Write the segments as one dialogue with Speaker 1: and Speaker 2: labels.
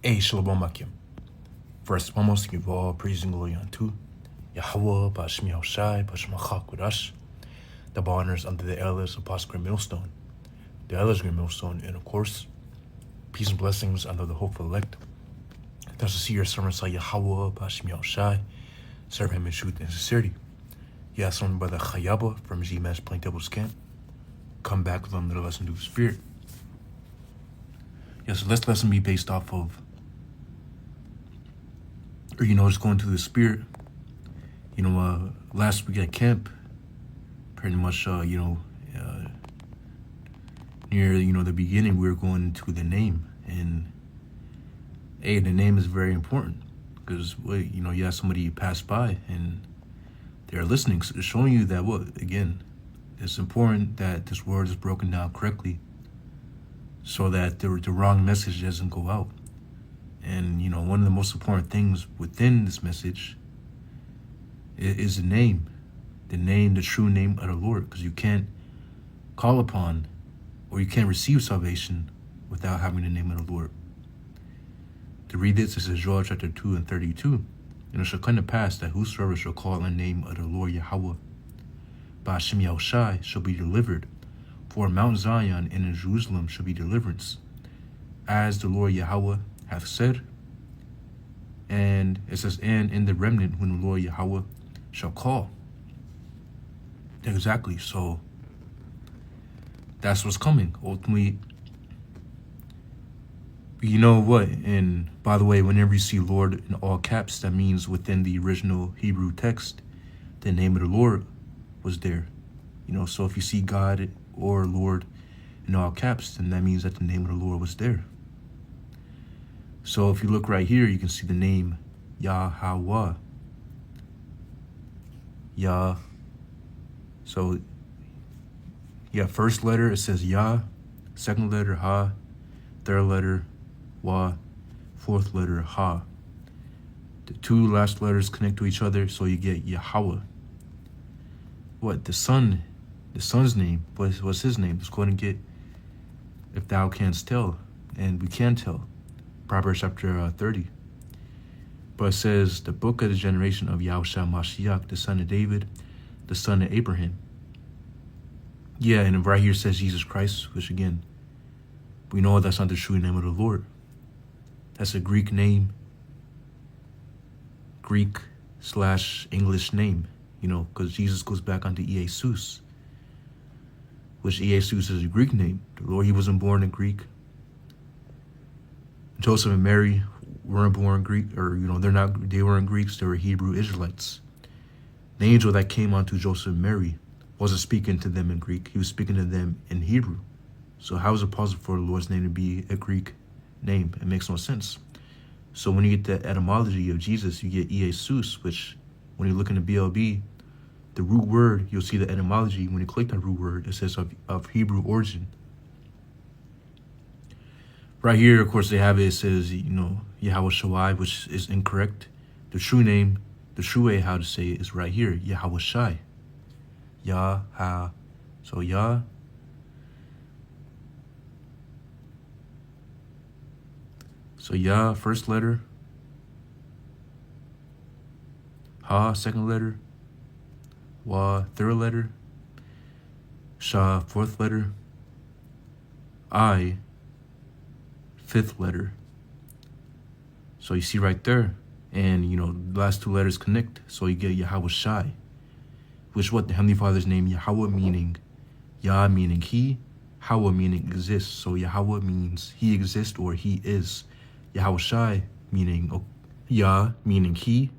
Speaker 1: Shalom Akim. First and foremost, give all praise and glory unto Yahweh, Bashmi Yahushai, Bashmachak Kudash, the honors under the elders of Apostle Millstone, the elders of Millstone, and of course, peace and blessings under the hopeful elect. Thus to see your servants like Yahweh, Bashmi Yahushai, serve him in truth and sincerity. Yes, someone brother Chayaba from G-Match Plaintables camp. Come back with another lesson to the spirit. Yes, so this lesson be based off of, or just going to the spirit. Last week at camp, pretty much, near the beginning, we were going to the name, and the name is very important because you have somebody pass by and they're listening, so it's showing you that again, it's important that this word is broken down correctly, so that the wrong message doesn't go out. And one of the most important things within this message is the name, the true name of the Lord, because you can't call upon or you can't receive salvation without having the name of the Lord. To read this is Joel chapter 2 and 32. And it shall come to pass that whosoever shall call on the name of the Lord Yahweh, by Hashem Yahushai, shall be delivered. For in Mount Zion and in Jerusalem shall be deliverance, as the Lord Yahweh hath said. And it says, and in the remnant when the Lord Yahweh shall call. Exactly. So that's what's coming. Ultimately, you know what? And by the way, whenever you see Lord in all caps, that means within the original Hebrew text, the name of the Lord was there. So if you see God or Lord in all caps, then that means that the name of the Lord was there. So if you look right here, you can see the name Yahweh. Yah. So first letter, it says Yah. Second letter, Ha. Third letter, Wa. Fourth letter, Ha. The two last letters connect to each other, so you get Yahweh. The son's name, what's his name? Let's go ahead and get, if thou canst tell, and we can tell. Proverbs chapter 30. But it says, the book of the generation of Yahushua Mashiach, the son of David, the son of Abraham. Yeah, and right here it says Jesus Christ, which again, we know that's not the true name of the Lord. That's a Greek name, Greek/English name, because Jesus goes back onto Jesus, which Jesus is a Greek name. The Lord, he wasn't born in Greek. Joseph and Mary weren't born Greek, or they weren't Greeks, they were Hebrew Israelites. The angel that came onto Joseph and Mary wasn't speaking to them in Greek, he was speaking to them in Hebrew. So how is it possible for the Lord's name to be a Greek name? It makes no sense. So when you get the etymology of Jesus, you get Jesus, which when you look in the BLB, the root word, you'll see the etymology. When you click that root word, it says of Hebrew origin. Right here, of course, they have it says, Yahweh Shai, which is incorrect. The true name, the true way how to say it is right here, Yahweh Shai. Yah-ha. So Yah. So Yah, first letter. Ha, second letter. Wa, third letter. Shah, fourth letter. I, fifth letter. So you see right there, and the last two letters connect, so you get Yahweh Shai, which the Heavenly Father's name, Yahweh meaning Yah meaning he, Hawa meaning exists. So Yahweh means he exists or he is. Yahweh Shai meaning Yah meaning he,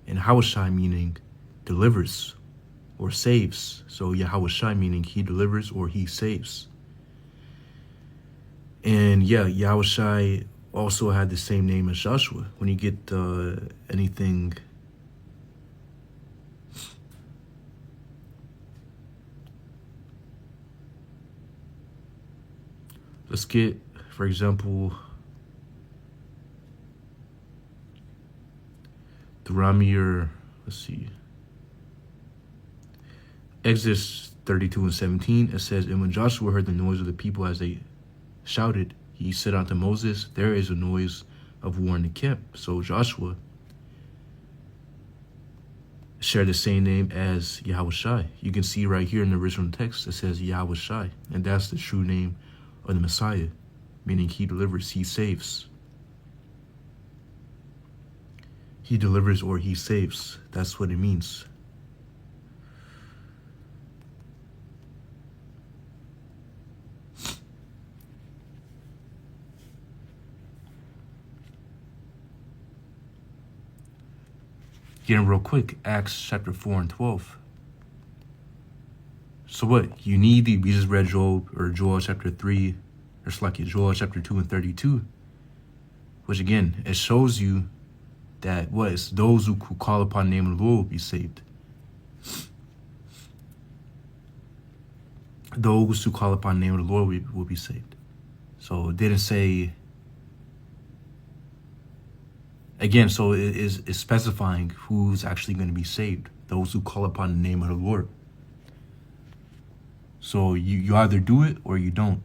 Speaker 1: and Hawa Shai meaning delivers or saves. So Yahweh Shai meaning he delivers or he saves. And Yahweh Shai also had the same name as Joshua. When you get anything, let's get, for example, Deuteronomy, or let's see, Exodus 32 and 17, it says, and when Joshua heard the noise of the people as they shouted, he said unto Moses, there is a noise of war in the camp. So Joshua shared the same name as Yahushai. You can see right here in the original text, it says Yahushai, and that's the true name of the Messiah, meaning he delivers, he saves. He delivers or he saves. That's what it means. Getting real quick, Acts chapter 4 and 12. So what? You need we just read Joel chapter 3, or it's like Joel chapter 2 and 32. Which again, it shows you that what? It's those who call upon the name of the Lord will be saved. Those who call upon the name of the Lord will be saved. So it didn't say. Again, so it is specifying who's actually going to be saved. Those who call upon the name of the Lord. So you either do it or you don't.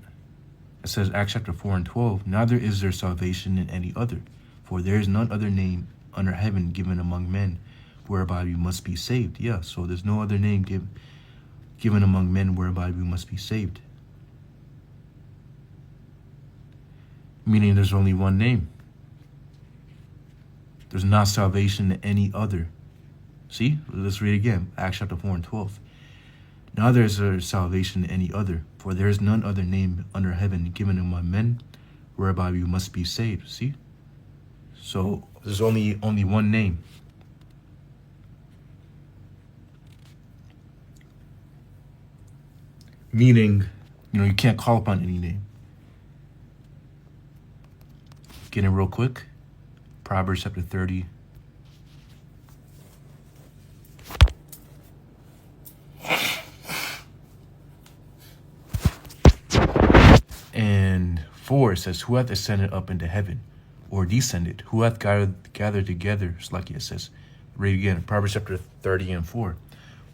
Speaker 1: It says Acts chapter 4 and 12, neither is there salvation in any other, for there is none other name under heaven given among men whereby we must be saved. Yeah, so there's no other name given among men whereby we must be saved. Meaning there's only one name. There's not salvation in any other. See? Let's read again. Acts chapter 4 and 12. Neither is there salvation in any other, for there is none other name under heaven given among men whereby we must be saved. See? So there's only one name. Meaning, you can't call upon any name. Get in real quick. Proverbs chapter 30. And 4, it says, who hath ascended up into heaven, or descended? Who hath gathered together? It's like it says, read again, Proverbs chapter 30 and 4.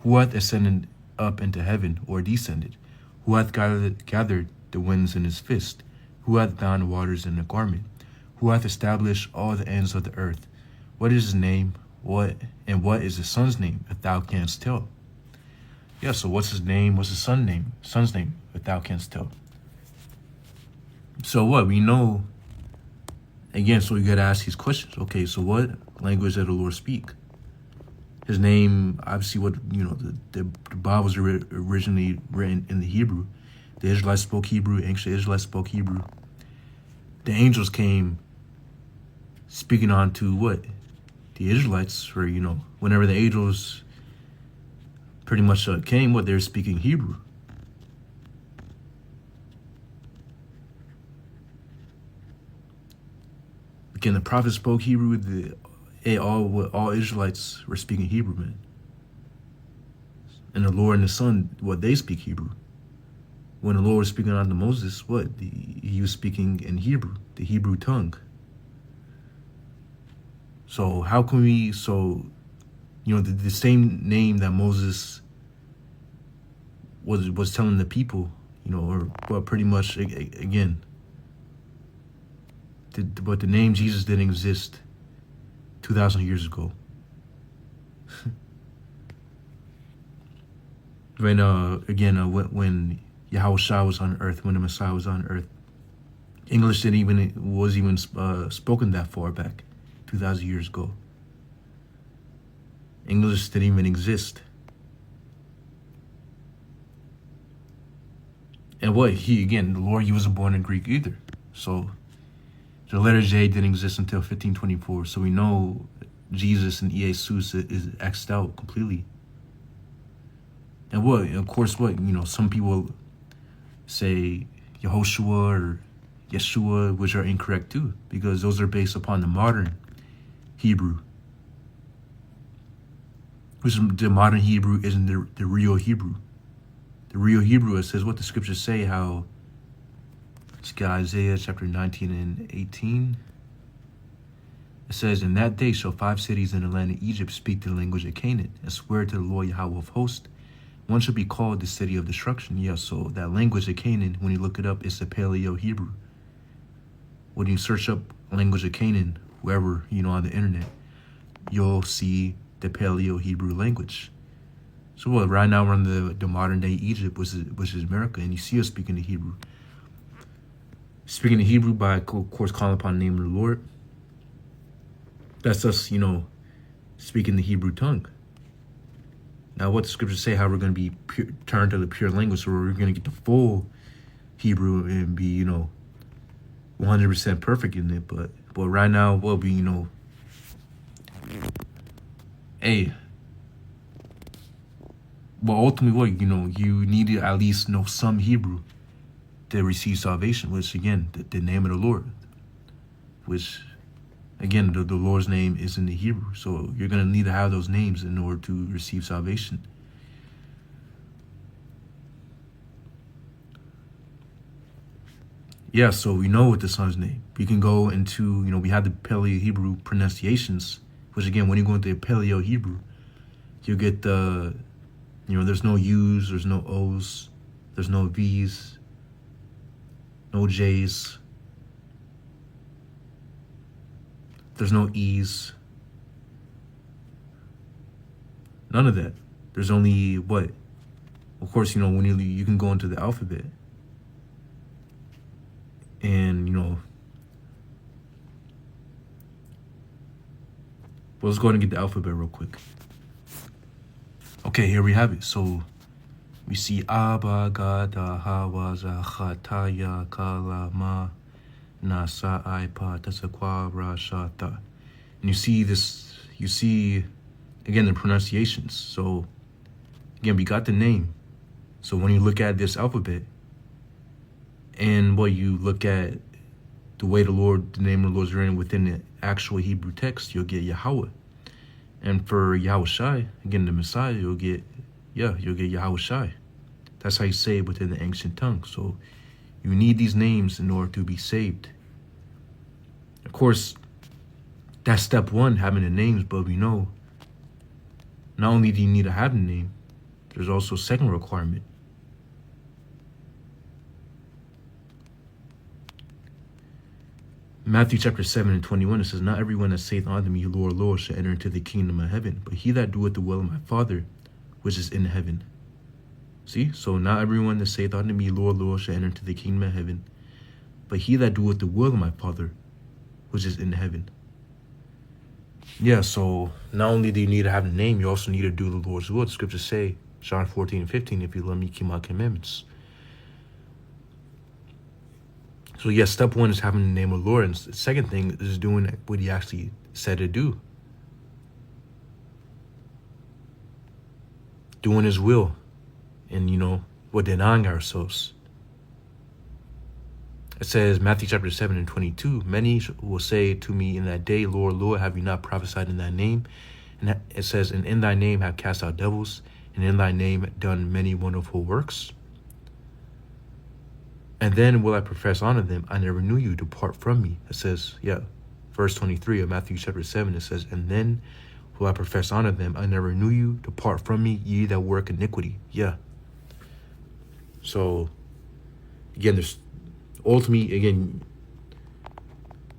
Speaker 1: Who hath ascended up into heaven, or descended? Who hath gathered the winds in his fist? Who hath bound waters in a garment? Who hath established all the ends of the earth? What is his name? What is his son's name, if thou canst tell? Yeah, so what's his name? What's his son's name? Son's name, if thou canst tell. So what? We know, again, so you got to ask these questions. Okay, so what language did the Lord speak? His name, obviously, the Bible was originally written in the Hebrew. The Israelites spoke Hebrew, ancient Israelites spoke Hebrew. The angels came speaking on to what? The Israelites, or, whenever the angels pretty much came, they were speaking Hebrew. Again, the prophets spoke Hebrew. All Israelites were speaking Hebrew, man. And the Lord and the Son, they speak Hebrew. When the Lord was speaking unto Moses, he was speaking in Hebrew, the Hebrew tongue. So how can we, the same name that Moses was telling the people, pretty much, again, but the name Jesus didn't exist 2,000 years ago. When Yahushua was on earth, when the Messiah was on earth, English was even spoken that far back, 2,000 years ago. English didn't even exist. And the Lord, he wasn't born in Greek either. So the letter J didn't exist until 1524. So we know Jesus and Jesus is X'd out completely. And of course, some people say Yehoshua or Yeshua, which are incorrect too, because those are based upon the modern Hebrew. Which the modern Hebrew isn't the real Hebrew. The real Hebrew, it says what the scriptures say, how it's got Isaiah chapter 19 and 18. It says, in that day shall 5 cities in the land of Egypt speak the language of Canaan, and swear to the Lord Yahweh of hosts. One shall be called the city of destruction. Yeah, so that language of Canaan, when you look it up, it's the Paleo Hebrew. when you search up language of Canaan, wherever, on the internet, you'll see the Paleo-Hebrew language. So right now we're in the modern day Egypt, which is America, and you see us speaking the Hebrew. Speaking the Hebrew by, of course, calling upon the name of the Lord. That's us, speaking the Hebrew tongue. Now, what the scriptures say, how we're going to be turned to the pure language, so we're going to get the full Hebrew and be, 100% perfect in it. But right now, we'll be, ultimately, you need to at least know some Hebrew to receive salvation, which, again, the name of the Lord, which, again, the Lord's name is in the Hebrew. So you're going to need to have those names in order to receive salvation. Yeah, so we know what the son's name. We can go into, we have the Paleo-Hebrew pronunciations, which, again, when you go into the Paleo-Hebrew, you get the, there's no U's, there's no O's, there's no V's, no J's, there's no E's, none of that. There's only what? Of course, when you can go into the alphabet and, let's go ahead and get the alphabet real quick. Okay, here we have it. So we see Abba, Gada, Hawa, Zachataya, Kalama, Nasa, Ipa, Tasakwa, Rashata. And you see, again, the pronunciations. So, again, we got the name. So when you look at this alphabet, and you look at the way the name of the Lord is written within the actual Hebrew text, you'll get Yahweh. And for Yahushai, again, the Messiah, you'll get Yahushai. That's how you say it within the ancient tongue. So you need these names in order to be saved. Of course, that's step one, having the names, but we know not only do you need to have the name, there's also a second requirement. Matthew chapter 7:21, it says, "Not everyone that saith unto me, Lord, Lord, shall enter into the kingdom of heaven, but he that doeth the will of my Father, which is in heaven." See? So not everyone that saith unto me, Lord, Lord, shall enter into the kingdom of heaven, but he that doeth the will of my Father, which is in heaven. Yeah, so not only do you need to have the name, you also need to do the Lord's will. The scriptures say, John 14:15, if you love me, keep my commandments. So yes, step one is having the name of the Lord. And the second thing is doing what he actually said to do. Doing his will. And, we're denying ourselves. It says, Matthew chapter 7:22, "Many will say to me in that day, Lord, Lord, have you not prophesied in thy name? And it says, and in thy name have cast out devils, and in thy name done many wonderful works. And then will I profess unto them, I never knew you, depart from me." It says, verse 23 of Matthew chapter 7, it says, "And then will I profess unto them, I never knew you, depart from me, ye that work iniquity." So, again, there's ultimately,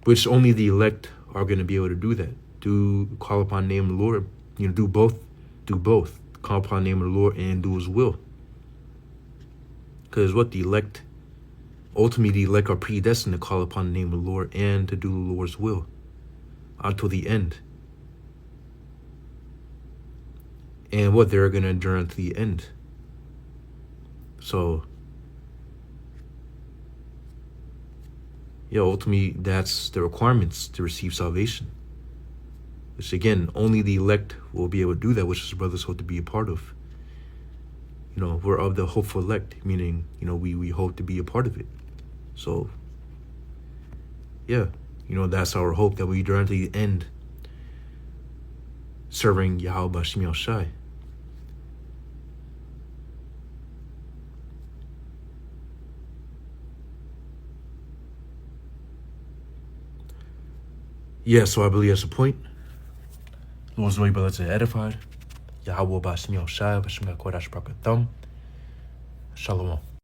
Speaker 1: which only the elect are going to be able to do that. Call upon the name of the Lord, do both. Call upon the name of the Lord and do his will. Because ultimately, the elect are predestined to call upon the name of the Lord and to do the Lord's will until the end. And they're going to endure unto the end. So, ultimately, that's the requirements to receive salvation. Which, again, only the elect will be able to do that, which is brothers hope to be a part of. We're of the hopeful elect, meaning, we hope to be a part of it. So, that's our hope, that we endure unto the end, serving Yahweh B'Shem Yahushai. So I believe that's the point. Lord's way, but let's edified. Yahweh B'Shem Yahushai, B'Shem Yahushai, Shalom.